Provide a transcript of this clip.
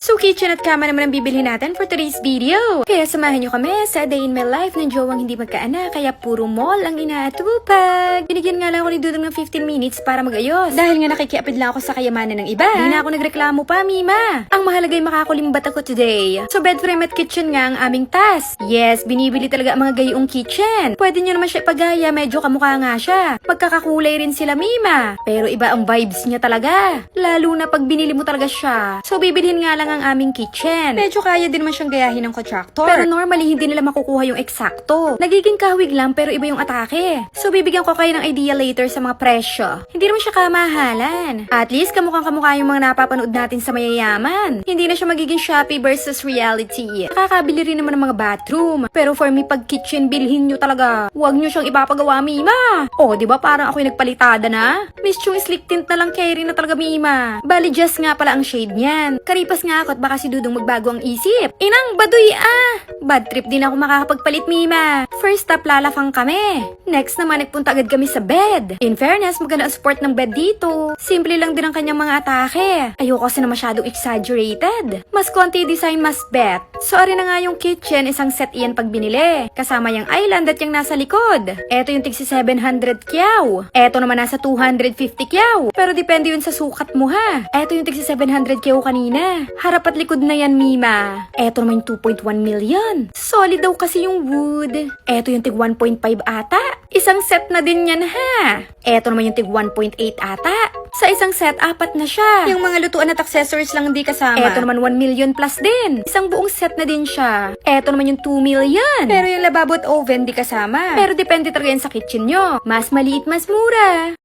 So kitchen at kama naman ang bibilhin natin for today's video. Kaya samahan nyo kami sa day in my life ng jowang hindi magkaanak kaya puro mall ang inaatupag. Binigyan nga lang ako ni Dudong ng 15 minutes para magayos. Dahil nga nakikiapid lang ako sa kayamanan ng iba. Hindi na ako nagreklamo pa, Mima. Ang mahalagay makakulimbat ako today. So bed frame at kitchen nga ang aming task. Yes, binibili talaga ang mga gayong kitchen. Pwede nyo naman siya ipagaya, medyo kamukha nga siya. Magkakakulay rin sila, Mima. Pero iba ang vibes niya talaga. Lalo na pag binili mo talaga siya. So bibilhin nga lang ang aming kitchen. Medyo kaya din naman siyang gayahin ng contractor. Pero normally hindi nila makukuha yung eksakto. Nagiging kahawig lang pero iba yung atake. So bibigyan ko kayo ng idea later sa mga presyo. Hindi naman siya kamahalan. At least kamukhang kamukha yung mga napapanood natin sa mayayaman. Hindi na siya magiging Shopee versus reality. Nakakabili rin naman ng mga bathroom. Pero for me pag kitchen bilhin nyo talaga. Huwag nyo siyang ipapagawa, Mima. O, di ba parang ako'y nagpalitada na? Miss yung sleek tint na lang carry na talaga, Mima. Bali just nga pala ang shade niyan. Karipas nga ako at baka si Dudong magbago ang isip. Inang baduy Bad trip din ako makakapagpalit, Mima. First stop lalafang kami. Next naman nagpunta agad kami sa bed. In fairness, maganda ang support ng bed dito. Simple lang din ang kanyang mga atake. Ayoko kasi na masyadong exaggerated. Mas konti design, mas bet. So ari na nga yung kitchen, isang set iyan pag binili. Kasama yung island at yung nasa likod. Eto yung tigsi 700 kyaw. Eto naman nasa 250 kyaw. Pero depende yun sa sukat mo ha. Eto yung tigsi 700 kyaw kanina. Harap at likod na yan, Mima. Eto naman yung 2.1 million. Solid daw kasi yung wood. Eto yung tig 1.5 ata. Isang set na din yan ha. Eto naman yung tig 1.8 ata. Sa isang set, 4 na siya. Yung mga lutuan at accessories lang hindi kasama. Eto naman 1 million plus din. Isang buong set na din siya. Eto naman yung 2 million. Pero yung lababo at oven di kasama. Pero depende talaga yan sa kitchen nyo. Mas maliit, mas mura.